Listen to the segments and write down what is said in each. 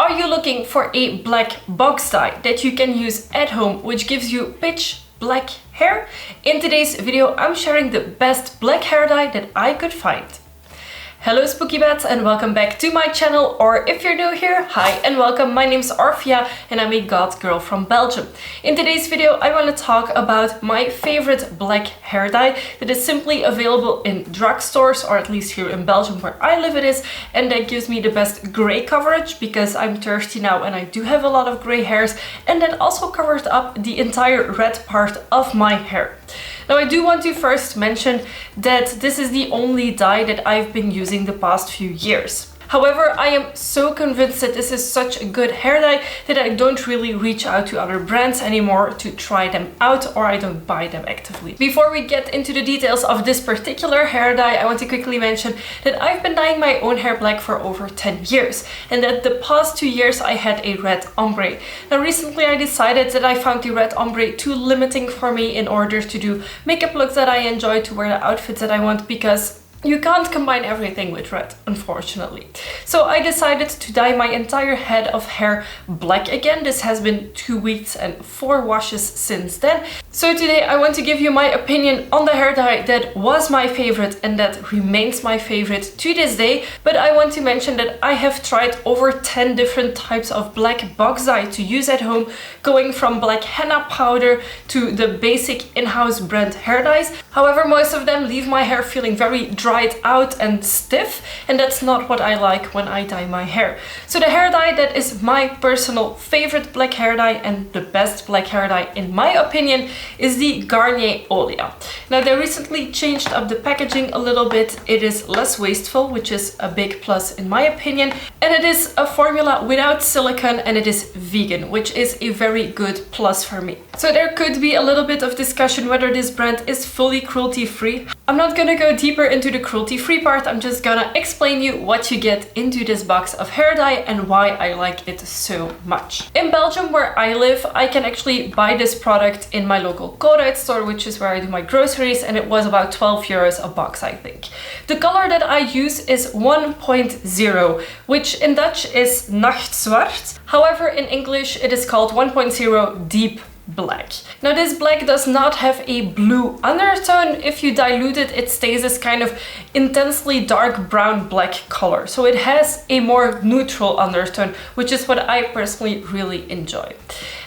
Are you looking for a black box dye that you can use at home, which gives you pitch black hair? In today's video, I'm sharing the best black hair dye that I could find. Hello Spooky Bats and welcome back to my channel, or if you're new here, hi and welcome. My name's Orphea and I'm a goth girl from Belgium. In today's video I want to talk about my favorite black hair dye that is simply available in drugstores, or at least here in Belgium where I live it is, and that gives me the best grey coverage because I'm 30 now and I do have a lot of grey hairs, and that also covers up the entire red part of my hair. Now I do want to first mention that this is the only dye that I've been using the past few years. However, I am so convinced that this is such a good hair dye that I don't really reach out to other brands anymore to try them out, or I don't buy them actively. Before we get into the details of this particular hair dye, I want to quickly mention that I've been dyeing my own hair black for over 10 years and that the past 2 years I had a red ombre. Now recently I decided that I found the red ombre too limiting for me in order to do makeup looks that I enjoy, to wear the outfits that I want, because you can't combine everything with red, unfortunately. So I decided to dye my entire head of hair black again. This has been 2 weeks and 4 washes since then. So today I want to give you my opinion on the hair dye that was my favorite and that remains my favorite to this day. But I want to mention that I have tried over 10 different types of black box dye to use at home, going from black henna powder to the basic in-house brand hair dyes. However, most of them leave my hair feeling very dried out and stiff, and that's not what I like when I dye my hair. So the hair dye that is my personal favorite black hair dye and the best black hair dye in my opinion is the Garnier Olia. Now they recently changed up the packaging a little bit. It is less wasteful, which is a big plus in my opinion, and it is a formula without silicone and it is vegan, which is a very good plus for me. So there could be a little bit of discussion whether this brand is fully cruelty-free. I'm not gonna go deeper into the cruelty-free part, I'm just gonna explain you what you get into this box of hair dye and why I like it so much. In Belgium, where I live, I can actually buy this product in my local Colruyt store, which is where I do my groceries, and it was about 12 euros a box, I think. The color that I use is 1.0, which in Dutch is nacht zwart. However, in English it is called 1.0 deep black. Now this black does not have a blue undertone. If you dilute it, it stays this kind of intensely dark brown black color. So it has a more neutral undertone, which is what I personally really enjoy.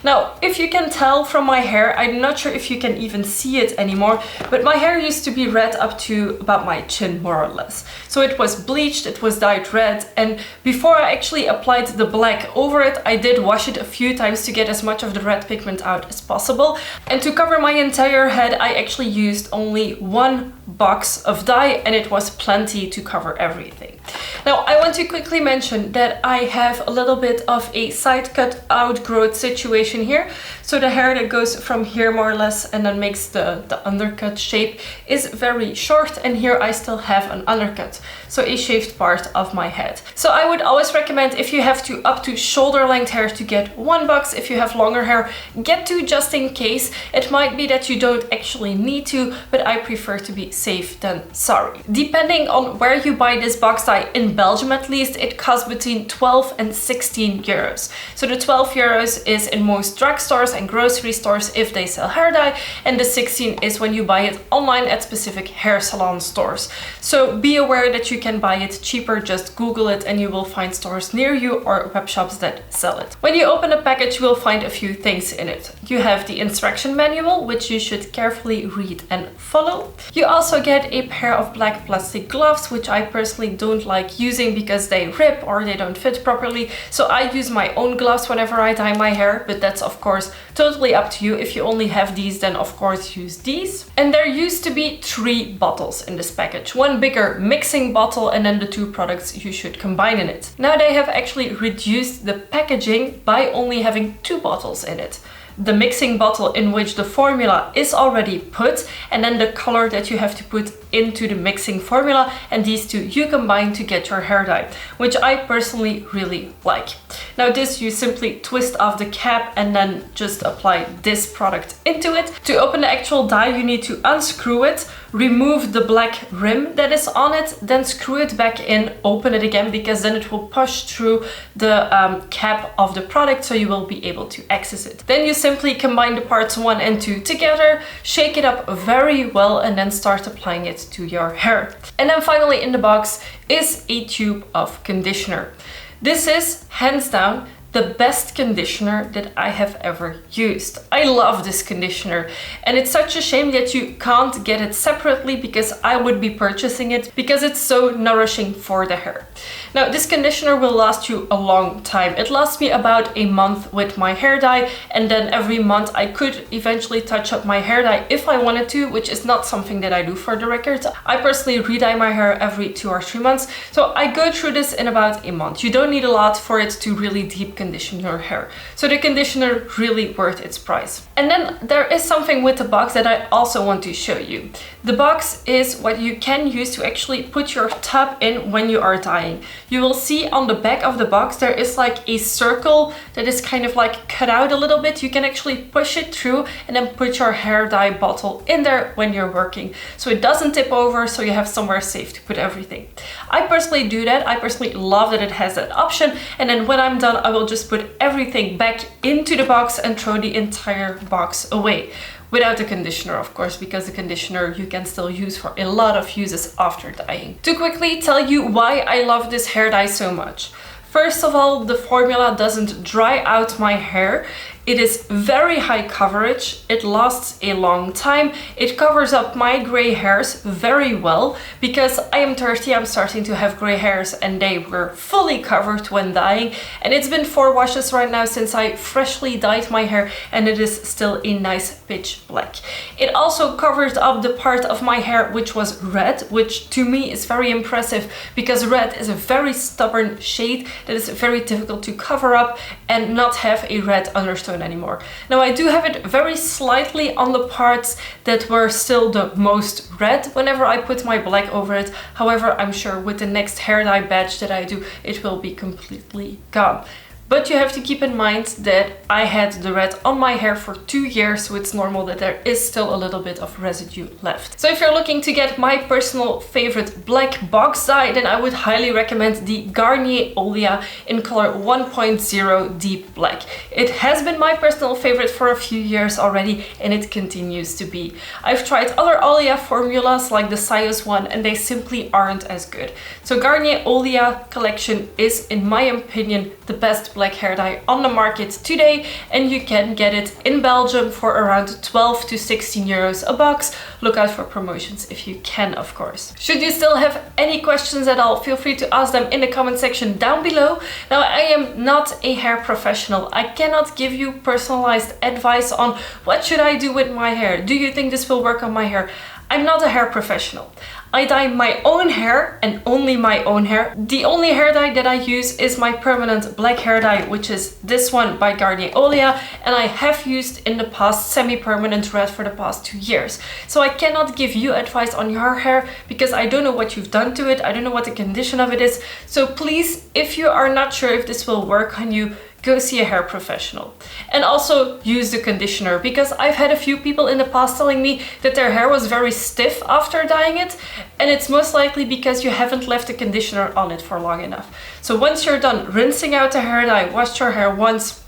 Now, if you can tell from my hair, I'm not sure if you can even see it anymore, but my hair used to be red up to about my chin, more or less. So it was bleached, it was dyed red, and before I actually applied the black over it, I did wash it a few times to get as much of the red pigment out as possible. And to cover my entire head, I actually used only 1 box of dye, and it was plenty to cover everything. Now, I want to quickly mention that I have a little bit of a side cut outgrowth situation here. So the hair that goes from here more or less and then makes the undercut shape is very short, and here I still have an undercut, so a shaved part of my head. So I would always recommend, if you have to up to shoulder length hair, to get 1 box. If you have longer hair, get 2 just in case. It might be that you don't actually need to, but I prefer to be safe than sorry. Depending on where you buy this box dye, in Belgium at least, it costs between 12 and 16 euros. So the 12 euros is in most drugstores and grocery stores if they sell hair dye, and the 16 is when you buy it online at specific hair salon stores. So be aware that you can buy it cheaper. Just Google it and you will find stores near you or web shops that sell it. When you open the package, you will find a few things in it. You have the instruction manual, which you should carefully read and follow. You also get a pair of black plastic gloves, which I personally don't like using because they rip or they don't fit properly. So I use my own gloves whenever I dye my hair, but that's of course totally up to you. If you only have these, then of course use these. And there used to be 3 bottles in this package. 1 bigger mixing bottle and then the 2 products you should combine in it. Now they have actually reduced the packaging by only having 2 bottles in it. The mixing bottle in which the formula is already put, and then the color that you have to put into the mixing formula, and these 2 you combine to get your hair dye, which I personally really like. Now this, you simply twist off the cap and then just apply this product into it. To open the actual die, you need to unscrew it, remove the black rim that is on it, then screw it back in, open it again, because then it will push through the cap of the product, so you will be able to access it. Then you simply combine the parts 1 and 2 together, shake it up very well, and then start applying it to your hair. And then finally in the box is a tube of conditioner. This is hands down the best conditioner that I have ever used. I love this conditioner, and it's such a shame that you can't get it separately, because I would be purchasing it because it's so nourishing for the hair. Now this conditioner will last you a long time. It lasts me about a month with my hair dye, and then every month I could eventually touch up my hair dye if I wanted to, which is not something that I do, for the record. I personally re-dye my hair every 2 or 3 months, so I go through this in about a month. You don't need a lot for it to really deep condition your hair. So the conditioner really worth its price. And then there is something with the box that I also want to show you. The box is what you can use to actually put your tub in when you are dyeing. You will see on the back of the box there is like a circle that is kind of like cut out a little bit. You can actually push it through and then put your hair dye bottle in there when you're working, so it doesn't tip over, so you have somewhere safe to put everything. I personally do that. I personally love that it has that option, and then when I'm done I will just put everything back into the box and throw the entire box away. Without the conditioner, of course, because the conditioner you can still use for a lot of uses after dyeing. To quickly tell you why I love this hair dye so much. First of all, the formula doesn't dry out my hair. It is very high coverage, it lasts a long time, it covers up my gray hairs very well, because I am 30, I'm starting to have gray hairs, and they were fully covered when dyeing, and it's been 4 washes right now since I freshly dyed my hair, and it is still a nice pitch black. It also covered up the part of my hair which was red, which to me is very impressive, because red is a very stubborn shade that is very difficult to cover up and not have a red undertone anymore. Now I do have it very slightly on the parts that were still the most red whenever I put my black over it. However, I'm sure with the next hair dye batch that I do, it will be completely gone. But you have to keep in mind that I had the red on my hair for 2 years, so it's normal that there is still a little bit of residue left. So if you're looking to get my personal favorite black box dye, then I would highly recommend the Garnier Olia in color 1.0 Deep Black. It has been my personal favorite for a few years already, and it continues to be. I've tried other Olia formulas like the Sios one, and they simply aren't as good. So Garnier Olia collection is, in my opinion, the best black hair dye on the market today, and you can get it in Belgium for around 12 to 16 euros a box. Look out for promotions if you can, of course. Should you still have any questions at all, feel free to ask them in the comment section down below. Now, I am not a hair professional. I cannot give you personalized advice on what should I do with my hair. Do you think this will work on my hair? I'm not a hair professional. I dye my own hair and only my own hair. The only hair dye that I use is my permanent black hair dye, which is this one by Garnier Olia, and I have used in the past semi-permanent red for the past 2 years. So I cannot give you advice on your hair because I don't know what you've done to it, I don't know what the condition of it is. So please, if you are not sure if this will work on you, go see a hair professional. And also use the conditioner, because I've had a few people in the past telling me that their hair was very stiff after dyeing it, and it's most likely because you haven't left the conditioner on it for long enough. So once you're done rinsing out the hair dye, washed your hair once,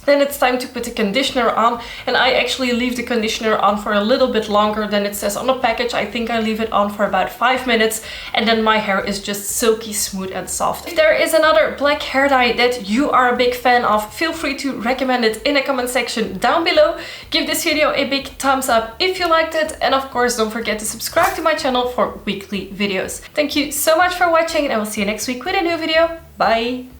then it's time to put the conditioner on, and I actually leave the conditioner on for a little bit longer than it says on the package. I think I leave it on for about 5 minutes, and then my hair is just silky smooth and soft. If there is another black hair dye that you are a big fan of, feel free to recommend it in the comment section down below. Give this video a big thumbs up if you liked it, and of course don't forget to subscribe to my channel for weekly videos. Thank you so much for watching, and I will see you next week with a new video. Bye!